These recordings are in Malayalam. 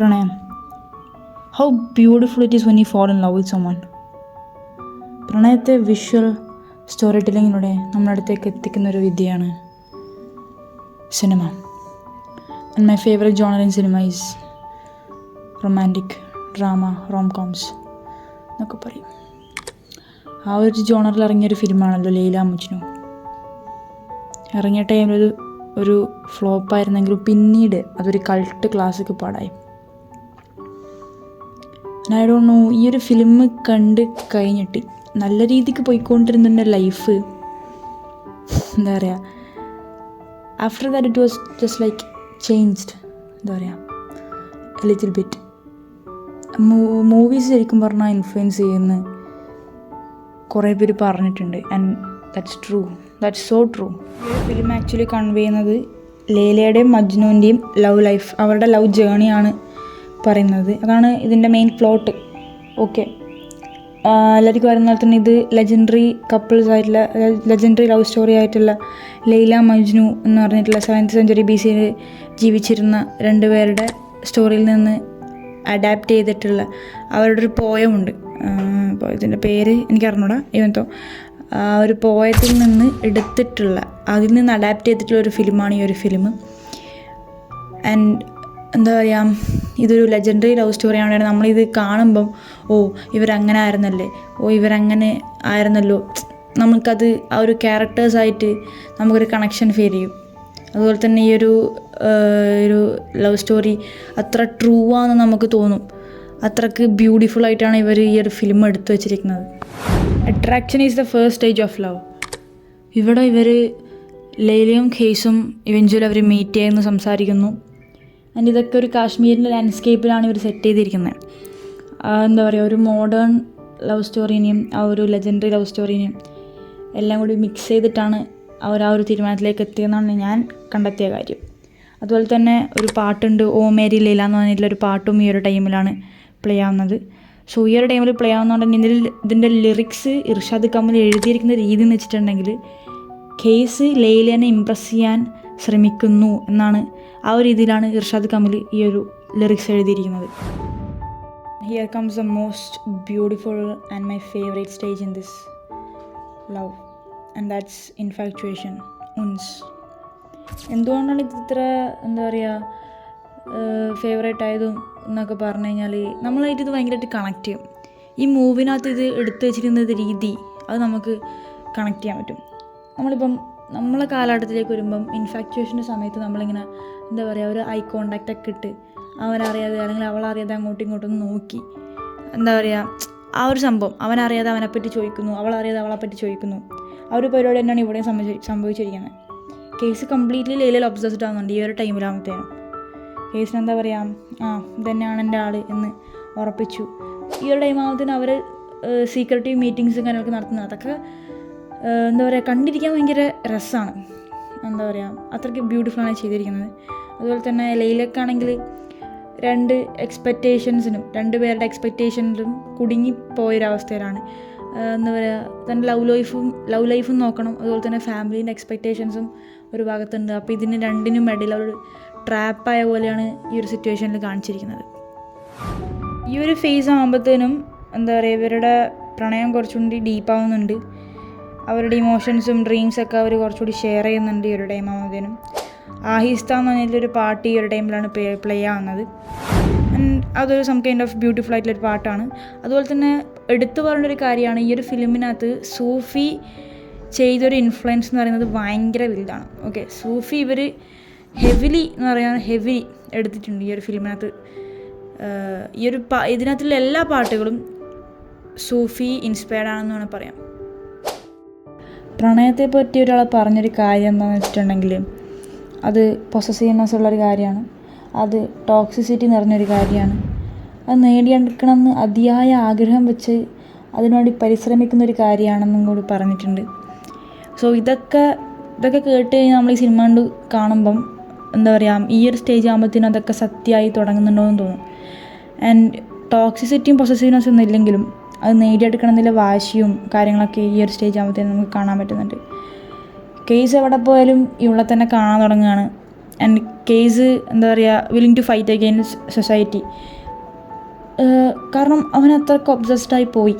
പ്രണയം. How beautiful it is when you fall in love with someone. പ്രണയത്തെ വിഷ്വൽ സ്റ്റോറി ടെല്ലിങ്ങിലൂടെ നമ്മുടെ അടുത്തേക്ക് എത്തിക്കുന്ന ഒരു വിദ്യയാണ് cinema. And my favourite genre in cinema is romantic drama, rom-coms എന്നൊക്കെ പറയും. ആ ഒരു ജോണറിൽ ഇറങ്ങിയൊരു ഫിലിമാണല്ലോ ലൈല മജ്നു. ഇറങ്ങിയ ടൈമിൽ ഒരു ഫ്ലോപ്പായിരുന്നെങ്കിലും പിന്നീട് അതൊരു കൾട്ട് ക്ലാസിക് പാടായി. ഐ ഡോണ്ട് നോ, ഈ ഒരു ഫിലിം കണ്ട് കഴിഞ്ഞിട്ട് നല്ല രീതിക്ക് പോയിക്കൊണ്ടിരുന്ന ലൈഫ് എന്താ പറയുക, after that it was just like changed. എന്താ പറയുക, ലിറ്റിൽ ബിറ്റ്. മൂവീസ് ശരിക്കും പറഞ്ഞാൽ ഇൻഫ്ലുവൻസ് ചെയ്യുന്ന കുറേ പേര് പറഞ്ഞിട്ടുണ്ട്. And that's true, that's so true. ഈ ഫിലിം ആക്ച്വലി കൺവേ ചെയ്യുന്നത് ലൈലയുടെയും മജ്നുവിൻ്റെയും ലവ് ലൈഫ്, അവരുടെ ലവ് ജേണിയാണ് പറയുന്നത്. അതാണ് ഇതിൻ്റെ മെയിൻ പ്ലോട്ട്. ഓക്കെ, എല്ലാവർക്കും പറയുന്ന പോലെ തന്നെ ഇത് ലെജൻഡറി കപ്പിൾസ് ആയിട്ടുള്ള, ലെജൻഡറി ലവ് സ്റ്റോറി ആയിട്ടുള്ള ലൈല മജ്നു എന്ന് പറഞ്ഞിട്ടുള്ള 7th സെഞ്ച്വറി BC ജീവിച്ചിരുന്ന രണ്ടുപേരുടെ സ്റ്റോറിയിൽ നിന്ന് അഡാപ്റ്റ് ചെയ്തിട്ടുള്ള അവരുടെ ഒരു പോയമുണ്ട്. പോയത്തിൻ്റെ പേര് എനിക്ക് അറിഞ്ഞൂടാ. ഇവന്തോ ആ ഒരു പോയത്തിൽ നിന്ന് എടുത്തിട്ടുള്ള, അതിൽ നിന്ന് അഡാപ്റ്റ് ചെയ്തിട്ടുള്ള ഒരു ഫിലിമാണ് ഈ ഒരു ഫിലിം. ആൻഡ് എന്താ പറയുക, ഇതൊരു ലെജൻഡറി ലവ് സ്റ്റോറി ആവുകയാണ്. നമ്മളിത് കാണുമ്പം ഓ ഇവരങ്ങനെ ആയിരുന്നല്ലേ, ഓ ഇവരങ്ങനെ ആയിരുന്നല്ലോ, നമുക്കത് ആ ഒരു ക്യാരക്ടേഴ്സായിട്ട് നമുക്കൊരു കണക്ഷൻ ഫീൽ ചെയ്യും. അതുപോലെ തന്നെ ഈ ഒരു ലവ് സ്റ്റോറി അത്ര ട്രൂ ആണെന്ന് നമുക്ക് തോന്നും. അത്രക്ക് ബ്യൂട്ടിഫുൾ ആയിട്ടാണ് ഇവർ ഈ ഒരു ഫിലിം എടുത്തു വച്ചിരിക്കുന്നത്. Attraction is the first stage of love. ഇവിടെ ഇവർ ലൈലയും ഖെയ്സും ഇവഞ്ച്വലി അവർ മീറ്റ് ചെയ്യുന്നു, സംസാരിക്കുന്നു. ആൻഡ് ഇതൊക്കെ ഒരു കാശ്മീരിൻ്റെ ലാൻഡ്സ്കേപ്പിലാണ് ഇവർ സെറ്റ് ചെയ്തിരിക്കുന്നത്. എന്താ പറയുക, ഒരു മോഡേൺ ലവ് സ്റ്റോറീനെയും ആ ഒരു ലെജൻഡറി ലവ് സ്റ്റോറീനെയും എല്ലാം കൂടി മിക്സ് ചെയ്തിട്ടാണ് അവർ ആ ഒരു തീരുമാനത്തിലേക്ക് എത്തിയെന്നാണ് ഞാൻ കണ്ടെത്തിയ കാര്യം. അതുപോലെ തന്നെ ഒരു പാട്ടുണ്ട്, ഓ മേരി ലൈല എന്ന് പറഞ്ഞിട്ടുള്ളൊരു പാട്ടും ഈ ഒരു ടൈമിലാണ് പ്ലേ ആവുന്നത്. സോ ഈ ഒരു ടൈമിൽ പ്ലേ ആവുന്നതുകൊണ്ട് ഇതിൻ്റെ ലിറിക്സ് ഇർഷാദ് കമൽ എഴുതിയിരിക്കുന്ന രീതി എന്ന് വെച്ചിട്ടുണ്ടെങ്കിൽ ഖെയ്സ് ലൈലനെ ഇംപ്രസ് ചെയ്യാൻ ശ്രമിക്കുന്നു എന്നാണ്, ആ ഒരു രീതിയിലാണ് ഇർഷാദ് കമൽ ഈ ഒരു ലിറിക്സ് എഴുതിയിരിക്കുന്നത്. Here comes the most beautiful and my favourite stage in this love, and that's infatuation, ഉൻസ്. എന്തുകൊണ്ടാണ് ഇത് ഇത്ര എന്താ പറയുക ഫേവറേറ്റ് ആയതും എന്നൊക്കെ പറഞ്ഞു കഴിഞ്ഞാൽ നമ്മളായിട്ട് ഇത് ഭയങ്കരമായിട്ട് കണക്ട് ചെയ്യും. ഈ മൂവിനകത്ത് ഇത് എടുത്തു വെച്ചിരുന്നത് രീതി, അത് നമുക്ക് കണക്ട് ചെയ്യാൻ പറ്റും. നമ്മളിപ്പം നമ്മളെ കാലഘട്ടത്തിലേക്ക് വരുമ്പം ഇൻഫാക്ച്വേഷൻ്റെ സമയത്ത് നമ്മളിങ്ങനെ എന്താ പറയുക, ഒരു ഐ കോണ്ടാക്റ്റൊക്കെ ഇട്ട് അവനറിയാതെ അല്ലെങ്കിൽ അവളറിയാതെ അങ്ങോട്ടും ഇങ്ങോട്ടും നോക്കി, എന്താ പറയുക, ആ ഒരു സംഭവം അവനറിയാതെ അവനെപ്പറ്റി ചോദിക്കുന്നു, അവളറിയാതെ അവളെപ്പറ്റി ചോദിക്കുന്നു. ആ ഒരു പരിപാടി തന്നെയാണ് ഇവിടെയും സംഭവിച്ചിരിക്കുന്നത്. കേസ് കംപ്ലീറ്റ്ലി ലൈലയിൽ ഒബ്സസ്ഡ് ആവുന്നുണ്ട് ഈ ഒരു ടൈമിലാകുമ്പോഴത്തേനും. കേസിന് എന്താ പറയുക, ഇതന്നെയാണ് എൻ്റെ ആൾ എന്ന് ഉറപ്പിച്ചു. ഈ ഒരു ടൈമാകുമ്പോഴത്തേനും അവർ സീക്രട്ടീവ് മീറ്റിങ്സും കാര്യങ്ങളൊക്കെ നടത്തുന്നത്, അതൊക്കെ എന്താ പറയുക, കണ്ടിരിക്കാൻ ഭയങ്കര രസമാണ്. എന്താ പറയുക, അത്രയ്ക്ക് ബ്യൂട്ടിഫുള്ളാണ് ചെയ്തിരിക്കുന്നത്. അതുപോലെ തന്നെ ലൈലക്കാണെങ്കിൽ രണ്ട് പേരുടെ എക്സ്പെക്റ്റേഷനിലും കുടുങ്ങിപ്പോയൊരവസ്ഥയിലാണ്. എന്താ പറയുക, തൻ്റെ ലവ് ലൈഫും നോക്കണം, അതുപോലെ തന്നെ ഫാമിലീൻ്റെ എക്സ്പെക്റ്റേഷൻസും ഒരു ഭാഗത്തുണ്ട്. അപ്പോൾ ഇതിന് രണ്ടിനും ഇടയിൽ ഒരു ട്രാപ്പായ പോലെയാണ് ഈ ഒരു സിറ്റുവേഷനിൽ കാണിച്ചിരിക്കുന്നത്. ഈ ഒരു ഫേസ് ആകുമ്പോഴത്തേനും എന്താ പറയുക, ഇവരുടെ പ്രണയം കുറച്ചുകൂടി ഡീപ്പാവുന്നുണ്ട്. അവരുടെ ഇമോഷൻസും ഡ്രീംസൊക്കെ അവർ കുറച്ചുകൂടി ഷെയർ ചെയ്യുന്നുണ്ട് ഈ ഒരു ടൈം ആകുമ്പോഴത്തേനും. ആഹിസ്ത എന്ന് പറഞ്ഞിട്ടൊരു പാട്ട് ഈ ഒരു ടൈമിലാണ് പ്ലേ ആവുന്നത്. ആൻഡ് അതൊരു സം കൈൻഡ് ഓഫ് ബ്യൂട്ടിഫുൾ ആയിട്ടുള്ളൊരു പാട്ടാണ്. അതുപോലെ തന്നെ എടുത്തു പറഞ്ഞൊരു കാര്യമാണ്, ഈ ഒരു ഫിലിമിനകത്ത് സൂഫി ചെയ്തൊരു ഇൻഫ്ലുവൻസ് എന്ന് പറയുന്നത് ഭയങ്കര വലുതാണ്. ഓക്കെ, സൂഫി ഇവർ ഹെവിലി എടുത്തിട്ടുണ്ട് ഈ ഒരു ഫിലിമിനകത്ത്. ഇതിനകത്തുള്ള എല്ലാ പാട്ടുകളും സൂഫി ഇൻസ്പയർഡ് ആണെന്ന് വേണമെങ്കിൽ പറയാം. പ്രണയത്തെ പറ്റി ഒരാൾ പറഞ്ഞൊരു കാര്യം എന്താണെന്ന് വെച്ചിട്ടുണ്ടെങ്കിൽ അത് പൊസസീവ്നെസ് ഉള്ളൊരു കാര്യമാണ്, അത് ടോക്സിസിറ്റി നിറഞ്ഞൊരു കാര്യമാണ്, അത് നേടിയെടുക്കണമെന്ന് അതിയായ ആഗ്രഹം വെച്ച് അതിനുവേണ്ടി പരിശ്രമിക്കുന്നൊരു കാര്യമാണെന്നും കൂടി പറഞ്ഞിട്ടുണ്ട്. സോ ഇതൊക്കെ കേട്ട് കഴിഞ്ഞാൽ നമ്മൾ ഈ സിനിമ കണ്ട് കാണുമ്പം എന്താ പറയുക, ഈ ഒരു സ്റ്റേജ് ആകുമ്പോഴത്തേനും അതൊക്കെ സത്യമായി തുടങ്ങുന്നുണ്ടോ എന്ന് തോന്നും. ആൻഡ് ടോക്സിസിറ്റിയും പൊസസീവ്നെസ്സും ഒന്നും ഇല്ലെങ്കിലും അത് നേടിയെടുക്കണമെന്നുള്ള വാശിയും കാര്യങ്ങളൊക്കെ ഈ ഒരു സ്റ്റേജ് ആകുമ്പോഴത്തേനും നമുക്ക് കാണാൻ പറ്റുന്നുണ്ട്. കേസ് എവിടെ പോയാലും ഇവിടെ തന്നെ കാണാൻ തുടങ്ങുകയാണ്. ആൻഡ് കേസ് എന്താ പറയുക willing to fight against society. കാരണം അവൻ അത്രയ്ക്ക് ഒബ്സസ്ഡായി പോയി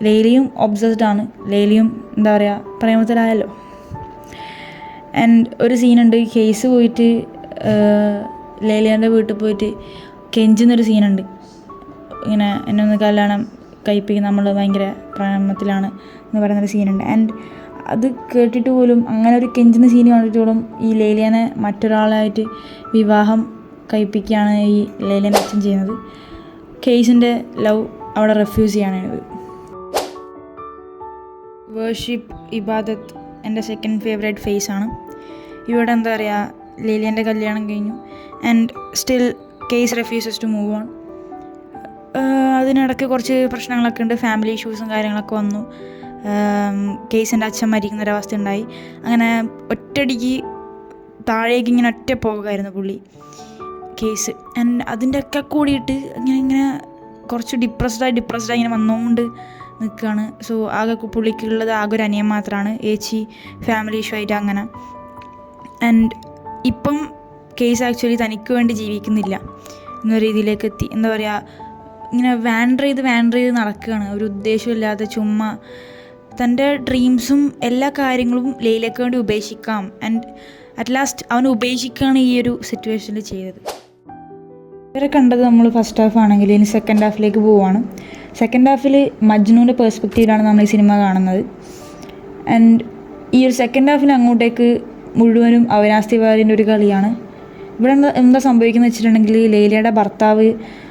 ലേലയും ഒബ്സസ്ഡാണ്. ലേലയും എന്താ പറയുക പ്രേമത്തിലായല്ലോ. ആൻഡ് ഒരു സീനുണ്ട്, കേസ് പോയിട്ട് ലേലിയാൻ്റെ വീട്ടിൽ പോയിട്ട് കെഞ്ചുന്നൊരു സീനുണ്ട്, ഇങ്ങനെ എന്നെ ഒന്ന് കല്യാണം കഴിപ്പിക്കും, നമ്മൾ ഭയങ്കര പ്രേമത്തിലാണ് എന്ന് പറയുന്നൊരു സീനുണ്ട്. ആൻഡ് അത് കേട്ടിട്ട് പോലും, അങ്ങനെ ഒരു കെഞ്ചുന്ന സീൻ കണ്ടിട്ട് പോലും ഈ ലേലിയാനെ മറ്റൊരാളായിട്ട് വിവാഹം കഴിപ്പിക്കുകയാണ് ഈ ലേലിയാൻ്റെ അച്ഛൻ ചെയ്യുന്നത്. കേസിൻ്റെ ലവ് അവിടെ റെഫ്യൂസ് ചെയ്യാനാണിത്. വേർഷിപ്പ്, ഇബാദത്ത് എൻ്റെ സെക്കൻഡ് ഫേവറേറ്റ് ഫേസാണ്. ഇവിടെ എന്താ പറയുക, ലേലിയാൻ്റെ കല്യാണം കഴിഞ്ഞു and still Qais refuses to move on. അതിനിടയ്ക്ക് കുറച്ച് പ്രശ്നങ്ങളൊക്കെ ഉണ്ട്, ഫാമിലി ഇഷ്യൂസും കാര്യങ്ങളൊക്കെ വന്നു. കേസിൻ്റെ അച്ഛൻ മരിക്കുന്നൊരവസ്ഥ ഉണ്ടായി. അങ്ങനെ ഒറ്റയടിക്ക് താഴേക്ക് ഇങ്ങനെ ഒറ്റ പോകുമായിരുന്നു പുള്ളി കേസ്. ആൻഡ് അതിൻ്റെ ഒക്കെ കൂടിയിട്ട് ഇങ്ങനെ കുറച്ച് ഡിപ്രസ്ഡായി ഇങ്ങനെ വന്നുകൊണ്ട് നിൽക്കുകയാണ്. സോ ആകെ പുള്ളിക്കുള്ളത് ആകെ ഒരു അനിയൻ മാത്രമാണ്, ഏച്ചി ഫാമിലി ഇഷ്യൂ ആയിട്ട് അങ്ങനെ. ആൻഡ് ഇപ്പം കേസ് ആക്ച്വലി തനിക്ക് വേണ്ടി ജീവിക്കുന്നില്ല എന്ന രീതിയിലേക്ക് എത്തി. എന്താ പറയുക, ഇങ്ങനെ വാൻഡർ ചെയ്ത് നടക്കുകയാണ്, ഒരു ഉദ്ദേശമില്ലാതെ ചുമ്മാ തൻ്റെ ഡ്രീംസും എല്ലാ കാര്യങ്ങളും ലൈലയ്ക്ക് വേണ്ടി ഉപേക്ഷിക്കാം. ആൻഡ് അറ്റ് ലാസ്റ്റ് അവൻ ഉപേക്ഷിക്കുകയാണ് ഈ ഒരു സിറ്റുവേഷനിൽ ചെയ്തത്. ഇവരെ കണ്ടത് നമ്മൾ ഫസ്റ്റ് ഹാഫ് ആണെങ്കിൽ ഇനി സെക്കൻഡ് ഹാഫിലേക്ക് പോവുകയാണ്. സെക്കൻഡ് ഹാഫിൽ മജ്നുവിൻ്റെ പേഴ്സ്പെക്റ്റീവിലാണ് നമ്മൾ ഈ സിനിമ കാണുന്നത്. ആൻഡ് ഈ ഒരു സെക്കൻഡ് ഹാഫിൽ അങ്ങോട്ടേക്ക് മുഴുവനും അവിനാശ് തിവാരിൻ്റെ ഒരു കളിയാണ്. ഇവിടെ എന്താ സംഭവിക്കുന്നത് വെച്ചിട്ടുണ്ടെങ്കിൽ, ലൈലയുടെ ഭർത്താവ്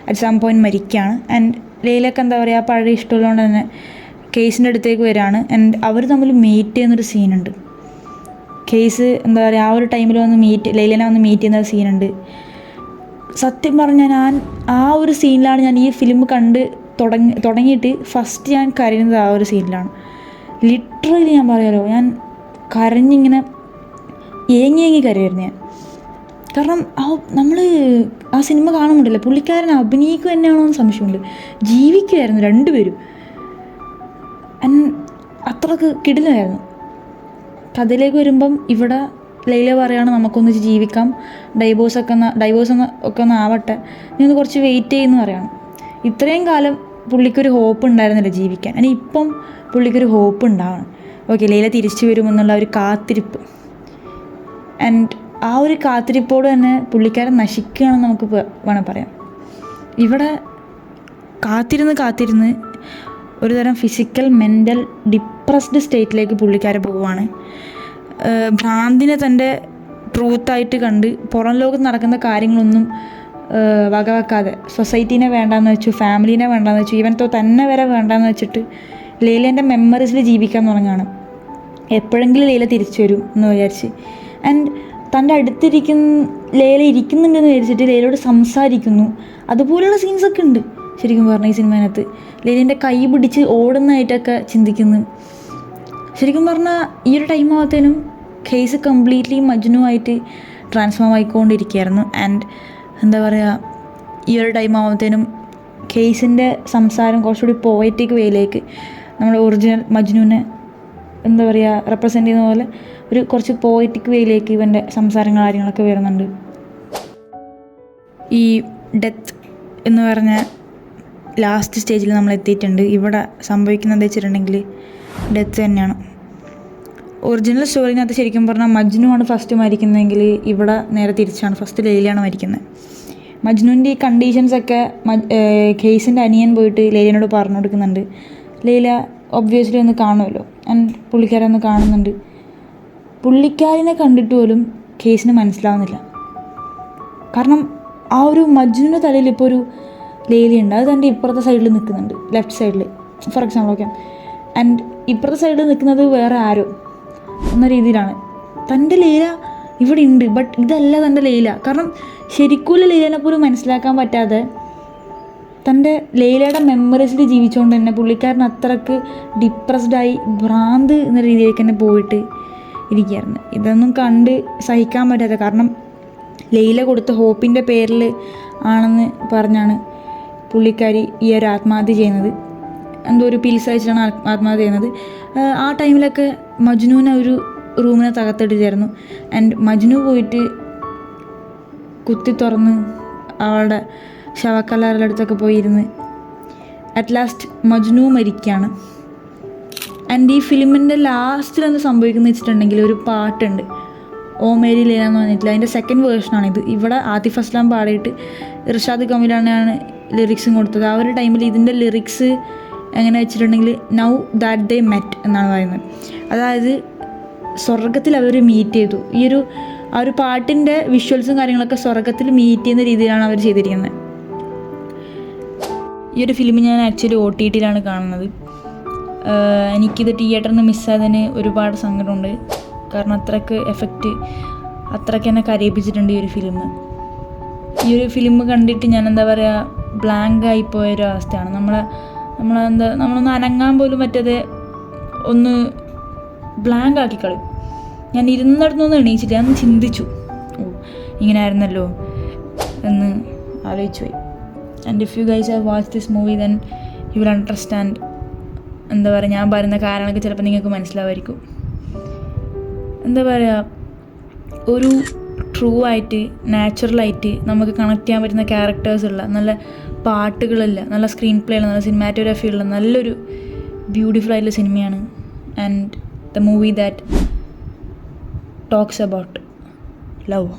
അറ്റ് സം പോയിൻറ്റ് മരിക്കുകയാണ്. ആൻഡ് ലൈലയ്ക്ക് എന്താ പറയുക, പഴയ ഇഷ്ടമുള്ളതുകൊണ്ട് തന്നെ കേസിൻ്റെ അടുത്തേക്ക് വരികയാണ്. ആൻഡ് അവർ തമ്മിൽ മീറ്റ് ചെയ്യുന്നൊരു സീനുണ്ട്. കേസ് എന്താ പറയുക, ആ ഒരു ടൈമിൽ ലൈലനെ വന്ന് മീറ്റ് ചെയ്യുന്നൊരു സീനുണ്ട്. സത്യം പറഞ്ഞാൽ ഞാൻ ആ ഒരു സീനിലാണ് ഞാൻ ഈ ഫിലിം കണ്ട് തുടങ്ങിയിട്ട് ഫസ്റ്റ് ഞാൻ കരയുന്നത് ആ ഒരു സീനിലാണ്. ലിറ്ററലി ഞാൻ പറയാലോ, ഞാൻ കരഞ്ഞിങ്ങനെ ഏങ്ങി കരയായിരുന്നു ഞാൻ. കാരണം നമ്മൾ ആ സിനിമ കാണുന്നുണ്ടല്ലോ, പുള്ളിക്കാരൻ അഭിനയിക്കുക തന്നെയാണോ എന്ന് സംശയമുണ്ട്. ജീവിക്കുമായിരുന്നു രണ്ടുപേരും. അത്രക്ക് കിടിലമായിരുന്നു. കഥയിലേക്ക് വരുമ്പം ഇവിടെ ലൈല പറയാണ് നമുക്കൊന്ന് ജീവിക്കാം, ഡൈവോഴ്സ് ഒക്കെ ഒന്ന് ആവട്ടെ, നീ ഒന്ന് കുറച്ച് വെയിറ്റ് ചെയ്യുമെന്ന് പറയണം. ഇത്രയും കാലം പുള്ളിക്കൊരു ഹോപ്പ് ഉണ്ടായിരുന്നില്ല ജീവിക്കാൻ. ഇനി ഇപ്പം പുള്ളിക്കൊരു ഹോപ്പ് ഉണ്ടാവണം. ഓക്കെ, ലൈല തിരിച്ചു വരുമെന്നുള്ള ഒരു കാത്തിരിപ്പ്. ആൻഡ് ആ ഒരു കാത്തിരിപ്പോട് തന്നെ പുള്ളിക്കാരൻ നശിക്കുകയാണെന്ന് നമുക്ക് വേണം പറയാം. ഇവിടെ കാത്തിരുന്ന് ഒരു തരം ഫിസിക്കൽ മെൻ്റൽ ഡിപ്രസ്ഡ് സ്റ്റേറ്റിലേക്ക് പുള്ളിക്കാരൻ പോവുകയാണ്. ഭ്രാന്തിനെ തൻ്റെ ട്രൂത്തായിട്ട് കണ്ട് പുറം ലോകത്ത് നടക്കുന്ന കാര്യങ്ങളൊന്നും വകവെക്കാതെ, സൊസൈറ്റീനെ വേണ്ടാന്ന് വെച്ചു, ഫാമിലീനെ വേണ്ടാന്ന് വെച്ചു, ഈവൻ തന്നെ വരെ വേണ്ടാന്ന് വെച്ചിട്ട് ലൈലേൻ്റെ മെമ്മറീസിൽ ജീവിക്കാൻ തുടങ്ങുകയാണ്. എപ്പോഴെങ്കിലും ലൈല തിരിച്ചു വരും എന്ന് വിചാരിച്ച്. ആൻഡ് തൻ്റെ ലൈല ഇരിക്കുന്നുണ്ടെന്ന് വിചാരിച്ചിട്ട് ലൈലയോട് സംസാരിക്കുന്നു. അതുപോലെയുള്ള സീൻസൊക്കെ ഉണ്ട് ശരിക്കും പറഞ്ഞാൽ ഈ സിനിമേനകത്ത്. ലൈലേൻ്റെ കൈ പിടിച്ച് ഓടുന്നതായിട്ടൊക്കെ ചിന്തിക്കുന്നു. ശരിക്കും പറഞ്ഞാൽ ഈ ഒരു ടൈം ആവത്തേനും കേസ് കംപ്ലീറ്റ്ലി മജ്നുവായിട്ട് ട്രാൻസ്ഫോം ആയിക്കൊണ്ടിരിക്കുകയായിരുന്നു. ആൻഡ് എന്താ പറയുക, ഈ ഒരു ടൈം ആവുമ്പോഴത്തേനും കേസിൻ്റെ സംസാരം കുറച്ചുകൂടി പോയറ്റിക് വേയിലേക്ക്, നമ്മുടെ ഒറിജിനൽ മജ്നുവിനെ എന്താ പറയുക റെപ്രസെൻ്റ് ചെയ്യുന്ന പോലെ ഒരു കുറച്ച് പോയറ്റിക് വേയിലേക്ക് ഇവൻ്റെ സംസാരങ്ങൾ കാര്യങ്ങളൊക്കെ വരുന്നുണ്ട്. ഈ ഡെത്ത് എന്ന് പറഞ്ഞ ലാസ്റ്റ് സ്റ്റേജിൽ നമ്മൾ എത്തിയിട്ടുണ്ട്. ഇവിടെ സംഭവിക്കുന്നത് വെച്ചിട്ടുണ്ടെങ്കിൽ ഡെത്ത് തന്നെയാണ്. ഒറിജിനൽ സ്റ്റോറിനകത്ത് ശരിക്കും പറഞ്ഞാൽ മജ്നുവാണ് ഫസ്റ്റ് മരിക്കുന്നതെങ്കിൽ ഇവിടെ നേരെ തിരിച്ചാണ്, ഫസ്റ്റ് ലൈലയാണ് മരിക്കുന്നത്. മജ്നുവിൻ്റെ ഈ കണ്ടീഷൻസൊക്കെ കേസിൻ്റെ അനിയൻ പോയിട്ട് ലൈലയോട് പറഞ്ഞു കൊടുക്കുന്നുണ്ട്. ലൈല ഒബ്വിയസ്ലി ഒന്ന് കാണുമല്ലോ, ആൻഡ് പുള്ളിക്കാരെ ഒന്ന് കാണുന്നുണ്ട്. പുള്ളിക്കാരിനെ കണ്ടിട്ട് പോലും കേസിന് മനസ്സിലാവുന്നില്ല. കാരണം ആ ഒരു മജ്നുവിൻ്റെ തലയിൽ ഇപ്പോൾ ഒരു ലൈലയുണ്ട്, അത് തൻ്റെ ഇപ്പുറത്തെ സൈഡിൽ നിൽക്കുന്നുണ്ട്, ലെഫ്റ്റ് സൈഡിൽ ഫോർ എക്സാമ്പിൾ. ഓക്കെ, ആൻഡ് ഇപ്പുറത്തെ സൈഡിൽ നിൽക്കുന്നത് വേറെ ആരോ എന്ന രീതിയിലാണ്. തൻ്റെ ലൈല ഇവിടെ ഉണ്ട്, ബട്ട് ഇതല്ല തൻ്റെ ലൈല. കാരണം ശരിക്കും ലൈലനെ പോലും മനസ്സിലാക്കാൻ പറ്റാതെ തൻ്റെ ലൈലയുടെ മെമ്മറീസിൽ ജീവിച്ചുകൊണ്ട് തന്നെ പുള്ളിക്കാരൻ അത്രക്ക് ഡിപ്രസ്ഡായി ഭ്രാന്ത് എന്ന രീതിയിലേക്ക് തന്നെ പോയിട്ട് ഇരിക്കുകയായിരുന്നു. ഇതൊന്നും കണ്ട് സഹിക്കാൻ പറ്റാതെ, കാരണം ലൈല കൊടുത്ത ഹോപ്പിൻ്റെ പേരിൽ ആണെന്ന് പറഞ്ഞാണ് പുള്ളിക്കാരി ഈ ഒരു ആത്മഹത്യ ചെയ്യുന്നത്. എന്തോ ഒരു പിൽസ് അയച്ചിട്ടാണ് ആത്മഹത്യ ചെയ്യുന്നത്. ആ ടൈമിലൊക്കെ മജ്നുവിനെ ഒരു റൂമിനെ തകർത്തെടുത്തായിരുന്നു. ആൻഡ് മജ്നു പോയിട്ട് കുത്തി തുറന്ന് അവളുടെ ശവക്കല്ലറയുടെ അടുത്തൊക്കെ പോയിരുന്ന് അറ്റ് ലാസ്റ്റ് മജ്നു മരിക്കുകയാണ്. ആൻഡ് ഈ ഫിലിമിൻ്റെ ലാസ്റ്റിൽ എന്ത് സംഭവിക്കുന്നത് വെച്ചിട്ടുണ്ടെങ്കിൽ ഒരു പാട്ടുണ്ട്, ഓ മേരി ലീല എന്ന് പറഞ്ഞിട്ടില്ല, അതിൻ്റെ സെക്കൻഡ് വേർഷനാണിത്. ഇവിടെ ആതിഫ് അസ്ലാം പാടിയിട്ട് ഇർഷാദ് കമീലാണ് ലിറിക്സും കൊടുത്തത്. ആ ഒരു ടൈമിൽ ഇതിൻ്റെ ലിറിക്സ് എങ്ങനെ വെച്ചിട്ടുണ്ടെങ്കിൽ നൗ ദാറ്റ് ദേ മെറ്റ് എന്നാണ് പറയുന്നത്. അതായത് സ്വർഗത്തിൽ അവർ മീറ്റ് ചെയ്തു. ആ ഒരു പാട്ടിൻ്റെ വിഷ്വൽസും കാര്യങ്ങളൊക്കെ സ്വർഗത്തിൽ മീറ്റ് ചെയ്യുന്ന രീതിയിലാണ് അവർ ചെയ്തിരിക്കുന്നത്. ഈ ഒരു ഫിലിം ഞാൻ ആക്ച്വലി OTTയിലാണ് കാണുന്നത്. എനിക്കിത് തിയേറ്ററിൽ നിന്ന് മിസ്സായതിന് ഒരുപാട് സങ്കടമുണ്ട്. കാരണം അത്രയ്ക്ക് എന്നെ കരയിപ്പിച്ചിട്ടുണ്ട് ഈ ഒരു ഫിലിം. ഈ ഒരു ഫിലിം കണ്ടിട്ട് ഞാൻ എന്താ പറയുക, ബ്ലാങ്കായി പോയൊരു അവസ്ഥയാണ്. നമ്മളൊന്ന് അനങ്ങാൻ പോലും പറ്റാതെ ഒന്ന് ബ്ലാങ്ക് ആക്കി കളയും. ഞാൻ ഇരുന്നിടത്തുനിന്ന് എണീച്ചിട്ട് ഞാൻ ചിന്തിച്ചു, ഇങ്ങനെ ആയിരുന്നല്ലോ എന്ന് ആലോചിച്ചു പോയി. And if you guys have watch this movie then you will understand. എന്താ പറയുക, ഞാൻ പറയുന്ന കാരണമൊക്കെ ചിലപ്പോൾ നിങ്ങൾക്ക് മനസ്സിലാവുമായിരിക്കും. എന്താ പറയുക, ഒരു ട്രൂ ആയിട്ട് നാച്ചുറലായിട്ട് നമുക്ക് കണക്ട് ചെയ്യാൻ പറ്റുന്ന ക്യാരക്ടേഴ്സുള്ള, നല്ല പാട്ടുകളുള്ള, നല്ല സ്ക്രീൻ പ്ലേ ഉള്ള, നല്ല സിനിമാറ്റോഗ്രാഫി ഉള്ള നല്ലൊരു ബ്യൂട്ടിഫുൾ ആയിട്ടുള്ള സിനിമയാണ്. And the movie that talks about love.